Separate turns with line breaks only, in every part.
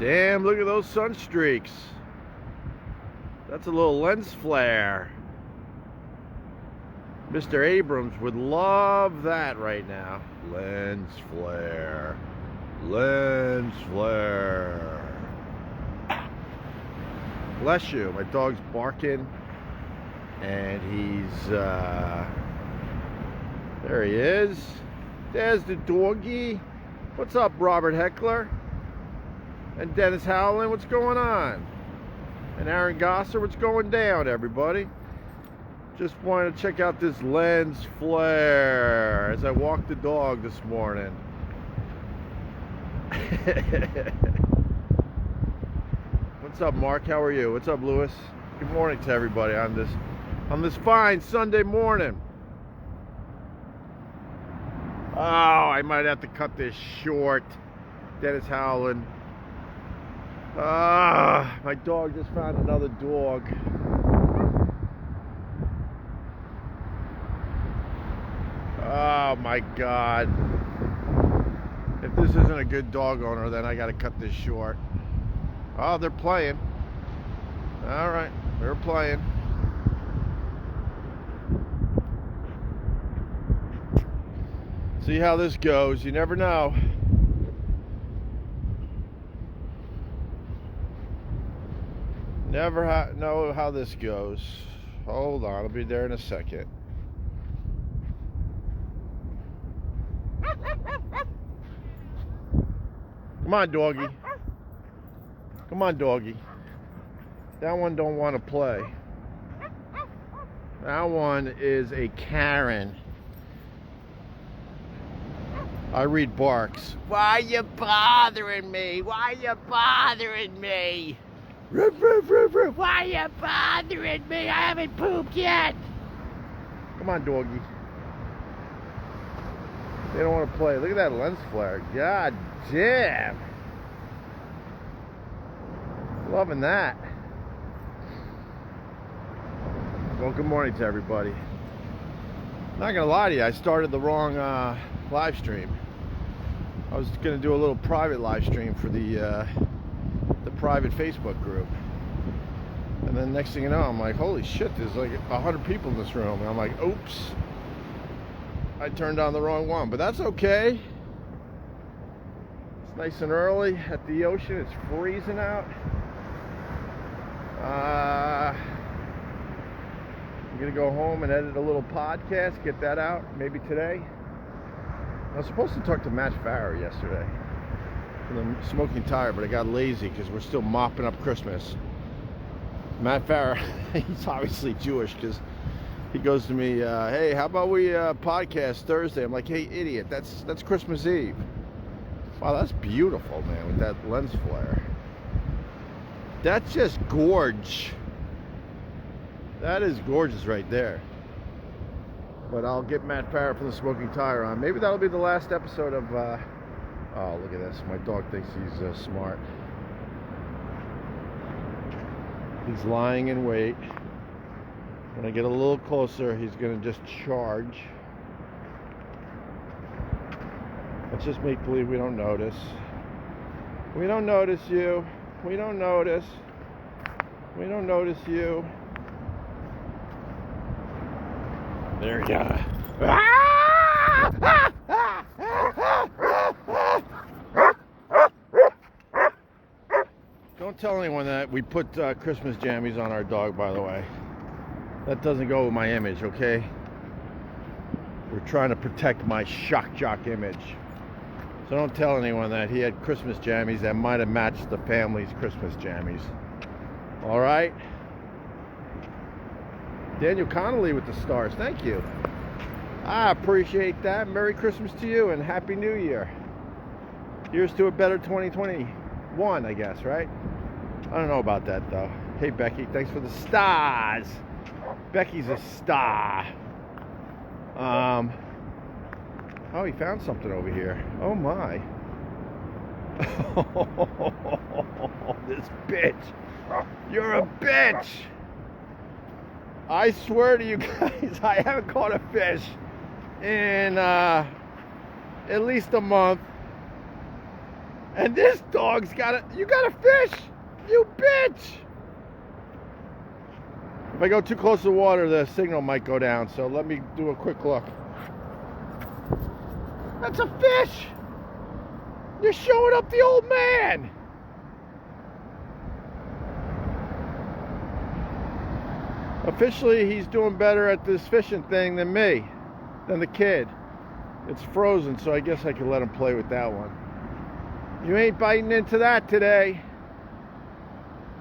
Damn, look at those sun streaks. That's a little lens flare. Mr. Abrams would love that right now. Lens flare. Lens flare. Bless you. My dog's barking. And he's, there he is. There's the doggy. What's up, Robert Heckler? And Dennis Howland, what's going on? And Aaron Gosser, what's going down, everybody? Just wanted to check out this lens flare as I walked the dog this morning. What's up, Mark? How are you? What's up, Lewis? Good morning to everybody on this fine Sunday morning. Oh, I might have to cut this short. Dennis Howland. My dog just found another dog. Oh my God. If this isn't a good dog owner, then I gotta cut this short. Oh, they're playing. All right, they're playing. See how this goes. You never know. Never know how this goes. Hold on, I'll be there in a second. Come on, doggy. Come on, doggy. That one don't want to play. That one is a Karen. I read barks. Why you bothering me? Why you bothering me? Roof, roof, roof, roof. Why you bothering me? I haven't pooped yet. Come on, doggy. They don't want to play. Look at that lens flare. God damn. Loving that. Well, good morning to everybody. Not gonna lie to you, I started the wrong live stream. I was gonna do a little private live stream for the private Facebook group, and then next thing you know, I'm like, holy shit, there's like 100 people in this room, and I'm like, oops, I turned on the wrong one, but that's okay. It's nice and early at the ocean. It's freezing out. I'm gonna go home and edit a little podcast, get that out maybe today. I was supposed to talk to Matt Farrer yesterday from the Smoking Tire, but I got lazy because we're still mopping up Christmas. Matt Farrer, he's obviously Jewish because he goes to me, hey, how about we podcast Thursday? I'm like, hey, idiot, that's Christmas Eve. Wow, that's beautiful, man, with that lens flare. That's just gorge. That is gorgeous right there. But I'll get Matt Farrer from the Smoking Tire on. Maybe that'll be the last episode of oh, look at this. My dog thinks he's smart. He's lying in wait. When I get a little closer, he's going to just charge. Let's just make believe we don't notice. We don't notice you. We don't notice. We don't notice you. There you go. Don't tell anyone that we put Christmas jammies on our dog, by the way. That doesn't go with my image, okay? We're trying to protect my shock jock image. So don't tell anyone that he had Christmas jammies that might have matched the family's Christmas jammies. All right? Daniel Connolly with the stars. Thank you. I appreciate that. Merry Christmas to you and Happy New Year. Here's to a better 2021, I guess, right? I don't know about that, though. Hey, Becky, thanks for the stars. Becky's a star. Oh, he found something over here. Oh, my. This bitch. You're a bitch. I swear to you guys, I haven't caught a fish in at least a month. And this dog's got a, you got a fish, you bitch. If I go too close to the water, the signal might go down. So let me do a quick look. That's a fish. You're showing up the old man. Officially, he's doing better at this fishing thing than me, than the kid. It's frozen, so I guess I can let him play with that one. You ain't biting into that today.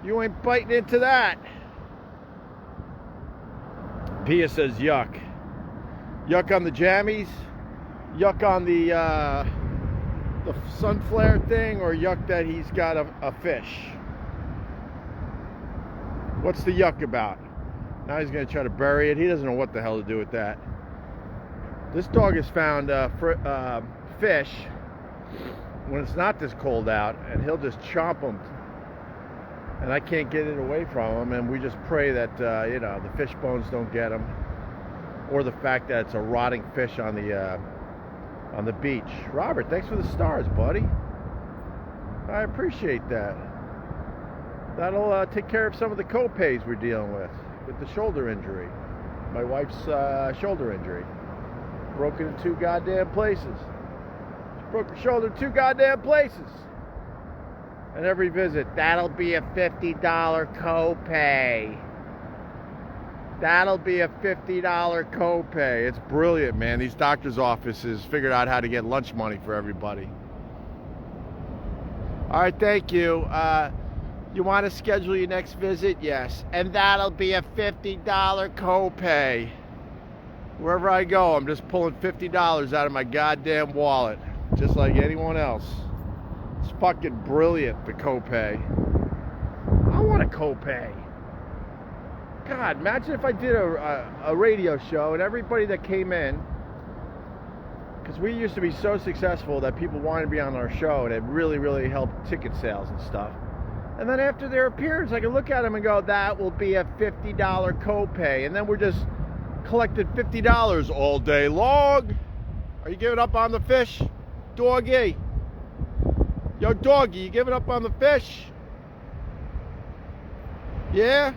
You ain't biting into that. Pia says yuck. Yuck on the jammies, yuck on the sun flare thing, or yuck that he's got a fish. What's the yuck about? Now he's going to try to bury it. He doesn't know what the hell to do with that. This dog has found fish when it's not this cold out, and he'll just chomp them. And I can't get it away from him, and we just pray that the fish bones don't get him, or the fact that it's a rotting fish on the beach. Robert, thanks for the stars, buddy. I appreciate that. That'll take care of some of the co-pays we're dealing with the shoulder injury. My wife's shoulder injury. Broke it in 2 goddamn places. She broke her shoulder in 2 goddamn places. And every visit, that'll be a $50 copay. That'll be a $50 copay. It's brilliant, man. These doctors' offices figured out how to get lunch money for everybody. All right, thank you. You want to schedule your next visit? Yes. And that'll be a $50 copay. Wherever I go, I'm just pulling $50 out of my goddamn wallet, just like anyone else. It's fucking brilliant, the copay. I want a copay. God, imagine if I did a radio show and everybody that came in, because we used to be so successful that people wanted to be on our show, and it really, really helped ticket sales and stuff. And then after their appearance, I can look at them and go, that will be a $50 copay. And then we're just collecting $50 all day long. Are you giving up on the fish? Doggy. Yo, Doggy, you giving up on the fish? Yeah?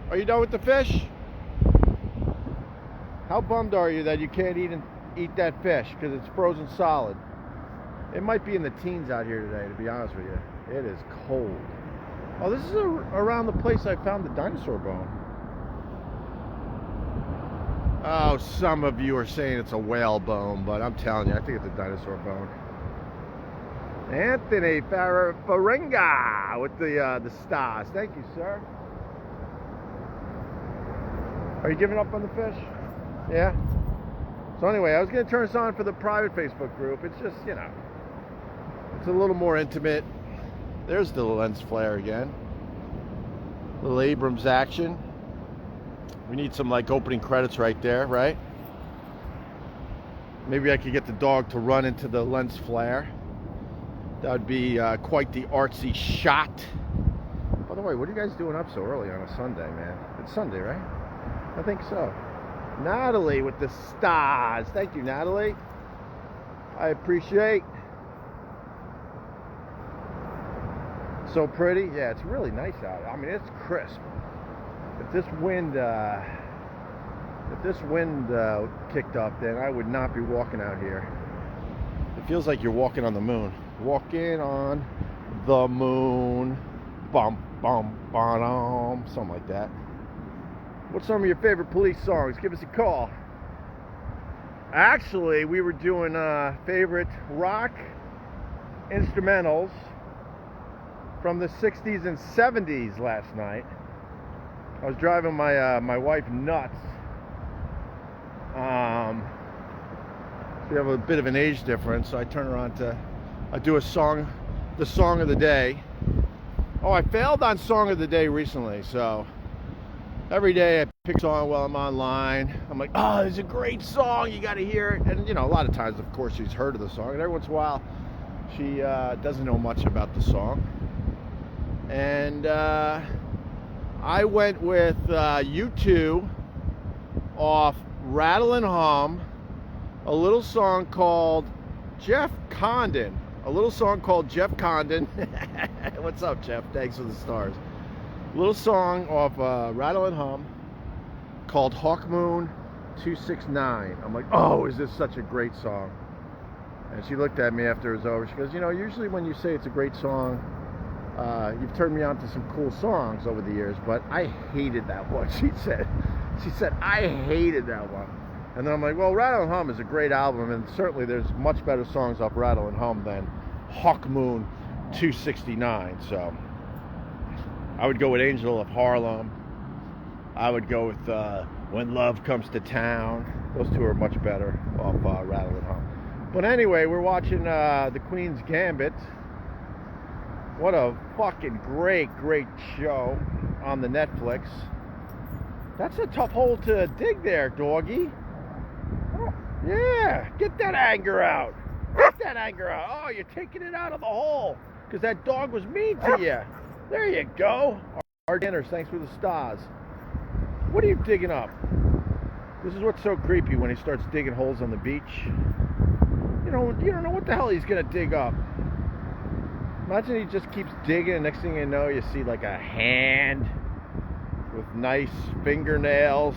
Are you done with the fish? How bummed are you that you can't eat that fish because it's frozen solid? It might be in the teens out here today, to be honest with you. It is cold. Oh, this is around the place I found the dinosaur bone. Oh, some of you are saying it's a whale bone, but I'm telling you, I think it's a dinosaur bone. Anthony Faringa with the stars. Thank you, sir. Are you giving up on the fish? Yeah? So anyway, I was going to turn this on for the private Facebook group. It's just, it's a little more intimate. There's the lens flare again. Little Abrams action. We need some opening credits right there, right? Maybe I could get the dog to run into the lens flare. That would be quite the artsy shot. By the way, what are you guys doing up so early on a Sunday, man? It's Sunday, right? I think so. Natalie with the stars. Thank you, Natalie. I appreciate. So pretty. Yeah, it's really nice out. I mean, it's crisp. If this wind kicked up, then I would not be walking out here. It feels like you're walking on the moon. Walking on the moon. Bum, bum, ba-dum. Something like that. What's some of your favorite Police songs? Give us a call. Actually, we were doing favorite rock instrumentals from the 60s and 70s last night. I was driving my wife nuts. We have a bit of an age difference, so I turn her on I do the song of the day. Oh, I failed on song of the day recently, so every day I pick a song while I'm online. I'm like, oh, it's a great song, you gotta hear it. And a lot of times, of course, she's heard of the song, and every once in a while she doesn't know much about the song. And I went with U2 off Rattle and Hum, a little song called Jeff Condon. A little song called Jeff Condon. What's up, Jeff? Thanks for the stars. A little song off Rattle and Hum called Hawk Moon 269. I'm like, oh, is this such a great song? And she looked at me after it was over. She goes, you know, usually when you say it's a great song, you've turned me on to some cool songs over the years, but I hated that one. She said, I hated that one. And then I'm like, well, Rattle and Hum is a great album, and certainly there's much better songs off Rattle and Hum than Hawk Moon 269. So I would go with Angel of Harlem. I would go with When Love Comes to Town. Those two are much better off Rattle and Hum. But anyway, we're watching the Queens Gambit. What a fucking great show on the Netflix. That's a tough hole to dig there, Doggy. Oh, yeah, get that anger out. Get that anger out. Oh, you're taking it out of the hole because that dog was mean to you. There you go. Our dinners, thanks for the stars. What are you digging up? This is what's so creepy when he starts digging holes on the beach. You don't know what the hell he's gonna dig up. Imagine he just keeps digging, and next thing you know, you see like a hand with nice fingernails.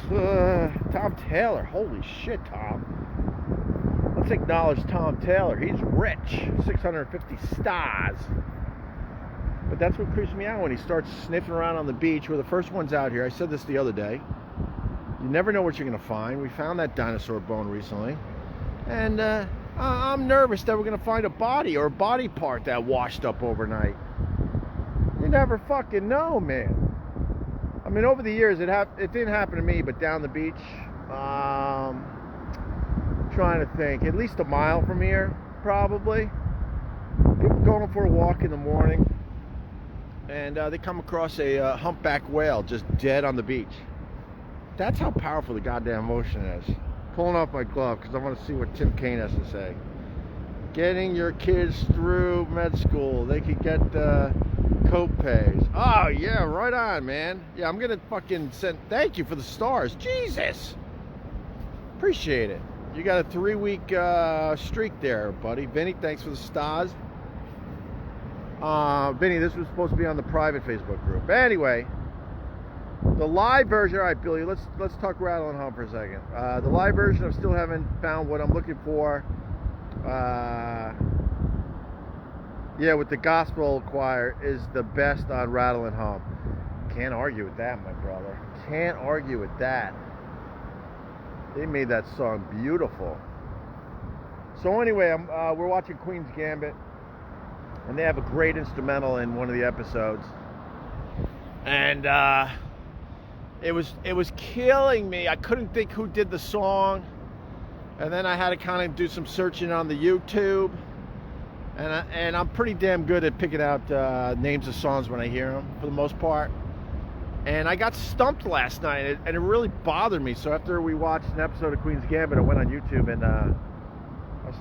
Tom Taylor, holy shit, Tom. Let's acknowledge Tom Taylor. He's rich, 650 stars. But that's what creeps me out when he starts sniffing around on the beach. We're the first ones out here. I said this the other day. You never know what you're going to find. We found that dinosaur bone recently. And I'm nervous that we're going to find a body or a body part that washed up overnight. You never fucking know, man. I mean, over the years, it didn't happen to me, but down the beach, trying to think, at least a mile from here, probably. People going for a walk in the morning, and they come across a humpback whale just dead on the beach. That's how powerful the goddamn ocean is. Pulling off my glove because I want to see what Tim Kaine has to say. Getting your kids through med school. They could get co-pays. Oh, yeah, right on, man. Yeah, I'm going to fucking thank you for the stars. Jesus. Appreciate it. You got a 3-week streak there, buddy. Vinny, thanks for the stars. Vinny, this was supposed to be on the private Facebook group. Anyway, the live version. All right, Billy, let's talk Rattle and Hum for a second. The live version, I still haven't found what I'm looking for. Yeah, with the gospel choir is the best on Rattle and Hum. Can't argue with that, my brother. Can't argue with that. They made that song beautiful. So anyway, we're watching Queens Gambit, and they have a great instrumental in one of the episodes. And it was killing me. I couldn't think who did the song, and then I had to kind of do some searching on the YouTube. And I'm pretty damn good at picking out names of songs when I hear them, for the most part. And I got stumped last night, and it really bothered me. So after we watched an episode of Queen's Gambit, I went on YouTube and I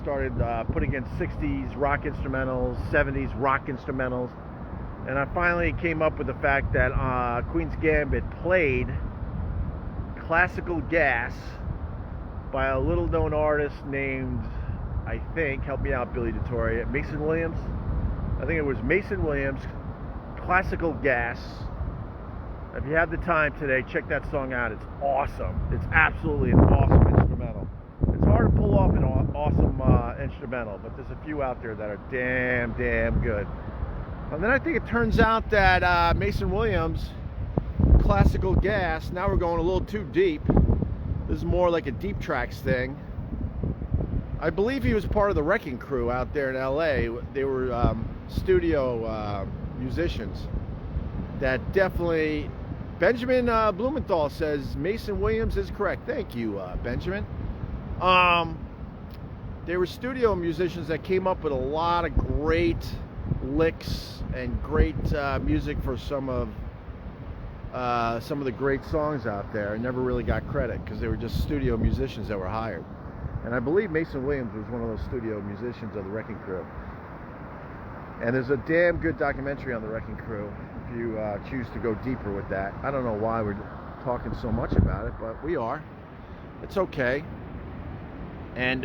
started putting in 60s rock instrumentals, 70s rock instrumentals. And I finally came up with the fact that Queen's Gambit played Classical Gas by a little-known artist named, I think, help me out, Billy DeTore, Mason Williams. I think it was Mason Williams, Classical Gas. If you have the time today, check that song out. It's awesome. It's absolutely an awesome instrumental. It's hard to pull off an awesome instrumental, but there's a few out there that are damn good. And then I think it turns out that Mason Williams, Classical Gas, now we're going a little too deep. This is more like a deep tracks thing. I believe he was part of the Wrecking Crew out there in LA. They were studio musicians that definitely... Benjamin Blumenthal says Mason Williams is correct. Thank you, Benjamin. They were studio musicians that came up with a lot of great licks and great music for some of the great songs out there, and never really got credit because they were just studio musicians that were hired. And I believe Mason Williams was one of those studio musicians of the Wrecking Crew. And there's a damn good documentary on the Wrecking Crew if you choose to go deeper with that. I don't know why we're talking so much about it, but we are. It's okay. And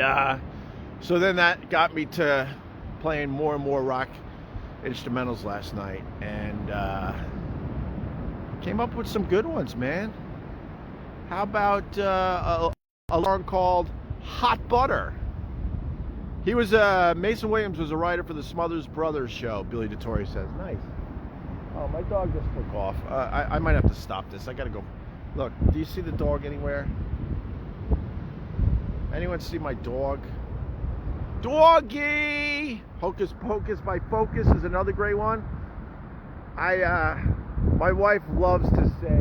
so then that got me to playing more and more rock instrumentals last night, and came up with some good ones, man. How about a song called Hot Butter? He was Mason Williams was a writer for the Smothers Brothers show, Billy DeTore says. Nice. Oh, my dog just took off. I might have to stop this. I gotta go. Look, do you see the dog anywhere? Anyone see my dog? Doggy! Hocus Pocus by Focus is another great one. My wife loves to say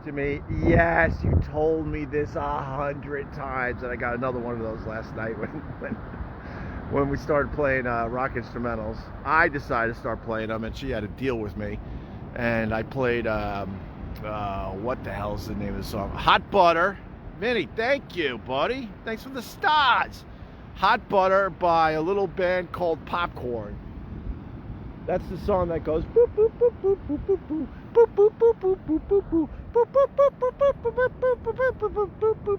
to me, yes, you told me this 100 times, and I got another one of those last night when we started playing rock instrumentals. I decided to start playing them, and she had to deal with me, and I played what the hell is the name of the song? Hot Butter. Vinny, thank you, buddy. Thanks for the stars. Hot Butter by a little band called Popcorn. That's the song that goes boop boop boop boop boop boop boop boop boop boop boop boop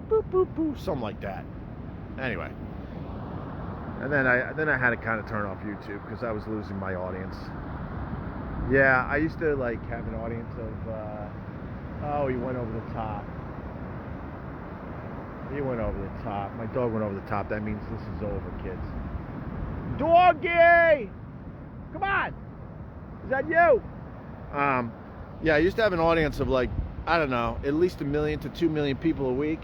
boop boop boop, something like that. Anyway, and then I had to kind of turn off YouTube because I was losing my audience. Yeah, I used to like have an audience of oh, he went over the top. He went over the top. My dog went over the top. That means this is over, kids. Doggy! Come on! Is that you? Yeah, I used to have an audience of like, I don't know, at least 1 million to 2 million people a week.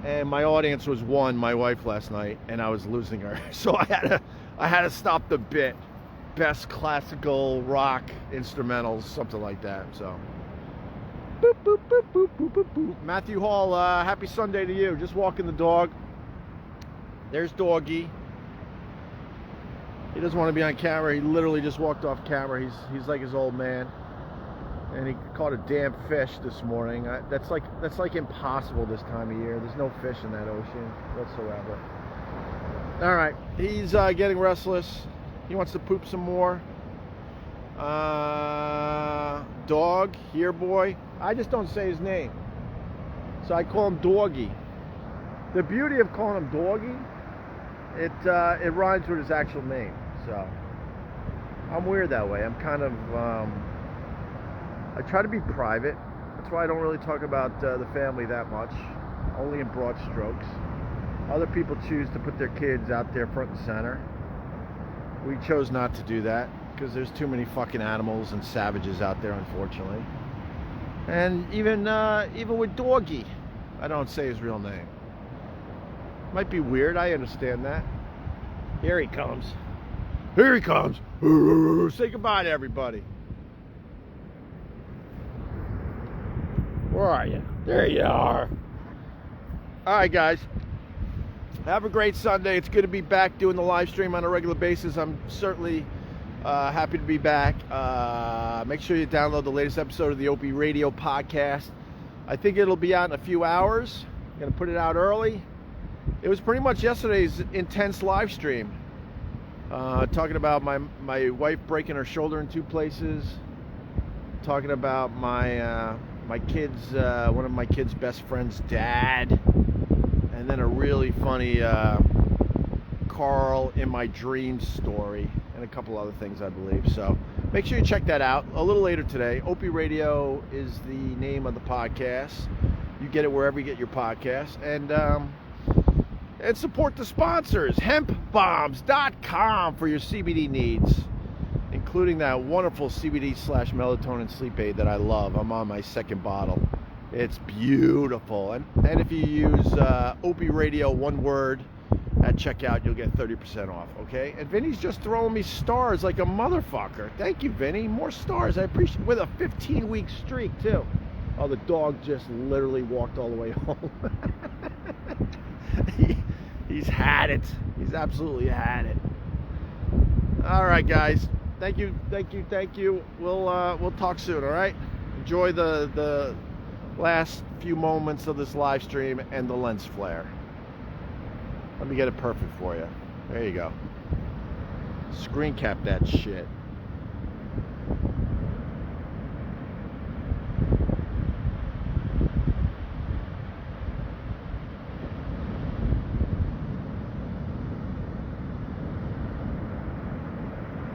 And my audience was one, my wife last night, and I was losing her. So I had to stop the bit. Best classical rock instrumentals, something like that. So boop, boop, boop, boop, boop, boop, boop. Matthew Hall, happy Sunday to you. Just walking the dog. There's Doggy. He doesn't want to be on camera. He literally just walked off camera. He's like his old man, and he caught a damn fish this morning. That's like impossible this time of year. There's no fish in that ocean whatsoever. All right, he's getting restless. He wants to poop some more. Dog, here boy. I just don't say his name, so I call him Doggy. The beauty of calling him Doggy, it rhymes with his actual name. So I'm weird that way. I'm kind of I try to be private. That's why I don't really talk about the family that much, only in broad strokes. Other people choose to put their kids out there front and center. We chose not to do that because there's too many fucking animals and savages out there, unfortunately. And even with Doggy, I don't say his real name. Might be weird, I understand that. Here he comes. Here he comes. Say goodbye to everybody. Where are you? There you are. All right, guys. Have a great Sunday. It's good to be back doing the live stream on a regular basis. I'm certainly happy to be back. Make sure you download the latest episode of the Opie Radio podcast. I think it'll be out in a few hours. I'm going to put it out early. It was pretty much yesterday's intense live stream. Talking about my wife breaking her shoulder in 2 places. Talking about my kids, one of my kids' best friend's dad. And then a really funny Carl in my dreams story. And a couple other things, I believe. So make sure you check that out a little later today. Opie Radio is the name of the podcast. You get it wherever you get your podcasts. And support the sponsors, hempbombs.com for your CBD needs, including that wonderful CBD/melatonin sleep aid that I love. I'm on my 2nd bottle. It's beautiful. And if you use Opie Radio, one word, at checkout, you'll get 30% off, okay? And Vinny's just throwing me stars like a motherfucker. Thank you, Vinny. More stars. I appreciate it. With a 15-week streak, too. Oh, the dog just literally walked all the way home. He's had it. He's absolutely had it. All right, guys. Thank you. We'll talk soon, all right? Enjoy the last few moments of this live stream and the lens flare. Let me get it perfect for you. There you go. Screen cap that shit.